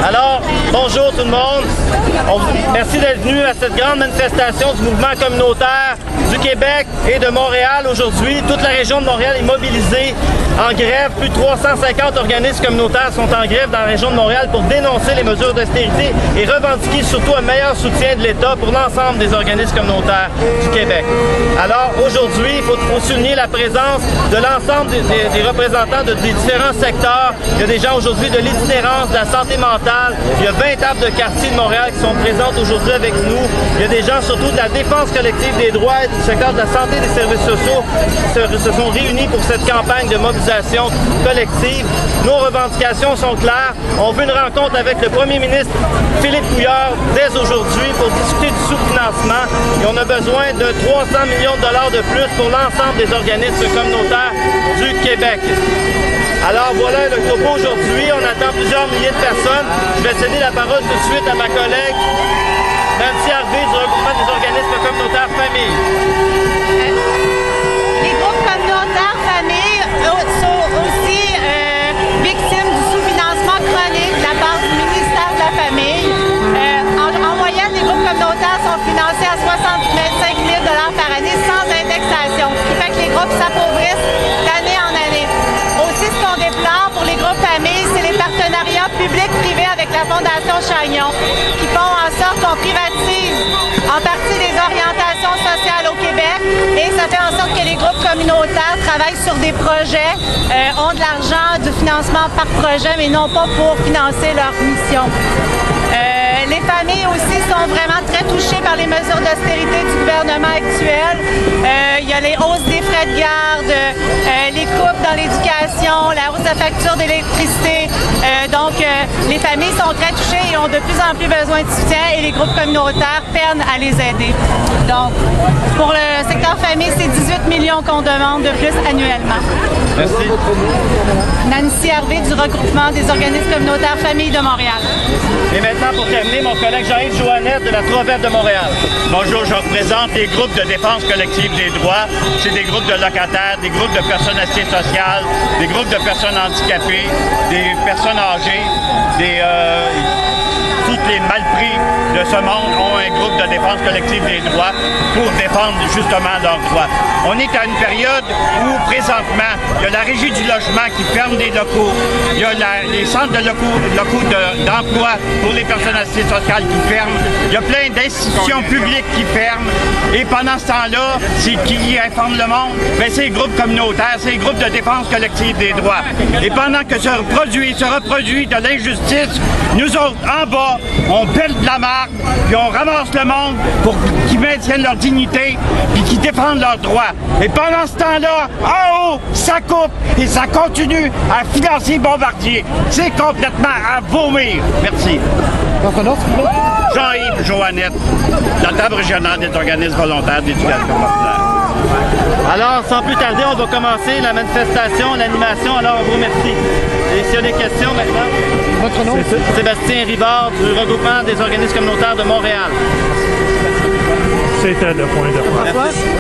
Alors, bonjour tout le monde. Merci d'être venu à cette grande manifestation du mouvement communautaire du Québec et de Montréal. Aujourd'hui, toute la région de Montréal est mobilisée en grève. Plus de 350 organismes communautaires sont en grève dans la région de Montréal pour dénoncer les mesures d'austérité et revendiquer surtout un meilleur soutien de l'État pour l'ensemble des organismes communautaires du Québec. Alors, aujourd'hui, il faut souligner la présence de l'ensemble des représentants des différents secteurs. Il y a des gens aujourd'hui de l'itinérance, de la santé mentale. Il y a 20 tables de quartier de Montréal qui sont présentes aujourd'hui avec nous. Il y a des gens surtout de la défense collective des droits et du secteur de la santé et des services sociaux qui se sont réunis pour cette campagne de mobilisation collective. Nos revendications sont claires. On veut une rencontre avec le premier ministre Philippe Couillard dès aujourd'hui pour discuter du sous-financement. Et on a besoin de 300 millions de dollars de plus pour l'ensemble des organismes communautaires du Québec. Alors voilà le topo aujourd'hui. On attend plusieurs milliers de personnes. Je vais céder la parole tout de suite à ma collègue Nancy Harvey du regroupement des organismes communautaires famille. Les groupes communautaires famille sont aussi victimes du sous-financement chronique de la part du ministère de la Famille. En moyenne, les groupes communautaires sont financés à 65 000 $ par année sans indexation, ce qui fait que les groupes s'appauvrissent d'année en année. Aussi, ce qu'on déplore pour les groupes familles, c'est les partenariats publics-privés avec la Fondation Chagnon, qui font en sorte qu'on privatise en partie les orientations sociales au Québec et ça fait en sorte que les groupes communautaires travaillent sur des projets, ont de l'argent, du financement par projet, mais non pas pour financer leur mission. Les familles aussi sont vraiment très touchées par les mesures d'austérité du gouvernement actuel. Il y a les hausses des frais de garde, les coupes dans l'éducation, la hausse de la facture d'électricité. Donc, les familles sont très touchées et ont de plus en plus besoin de soutien et les groupes communautaires peinent à les aider. Donc, pour le secteur famille, c'est 18 millions qu'on demande de plus annuellement. Merci. Nancy Harvey du regroupement des organismes communautaires Famille de Montréal. Et maintenant, pour terminer, mon collègue Jean-Yves Joannette de la Trovette de Montréal. Bonjour, je représente les groupes de défense collective des droits. C'est des groupes de locataires, des groupes de personnes assistées sociales, des groupes de personnes handicapées, des personnes âgées, toutes les malpris de ce monde ont un groupe de défense collective des droits pour défendre justement leurs droits. On est à une période où, présentement, il y a la Régie du logement qui ferme des locaux, il y a les centres de locaux d'emploi pour les personnes assistées sociales qui ferment, il y a plein d'institutions publiques qui ferment, et pendant ce temps-là, c'est qui informe le monde? Ben, c'est les groupes communautaires, c'est les groupes de défense collective des droits. Et pendant que se reproduit de l'injustice, nous autres, en bas, on pèle de la marde, puis on ramasse le monde pour qu'ils maintiennent leur dignité, puis qu'ils défendent leurs droits. Et pendant ce temps-là, en haut, ça coupe et ça continue à financer Bombardier. C'est complètement à vomir. Merci. Jean-Yves Joannette, la table régionale des organismes volontaires d'éducation populaire. Alors, sans plus tarder, on va commencer la manifestation, l'animation. Alors, on vous remercie. Et s'il y a des questions maintenant, Votre nom? Sébastien Rivard du regroupement des organismes communautaires de Montréal. C'était le point de presse.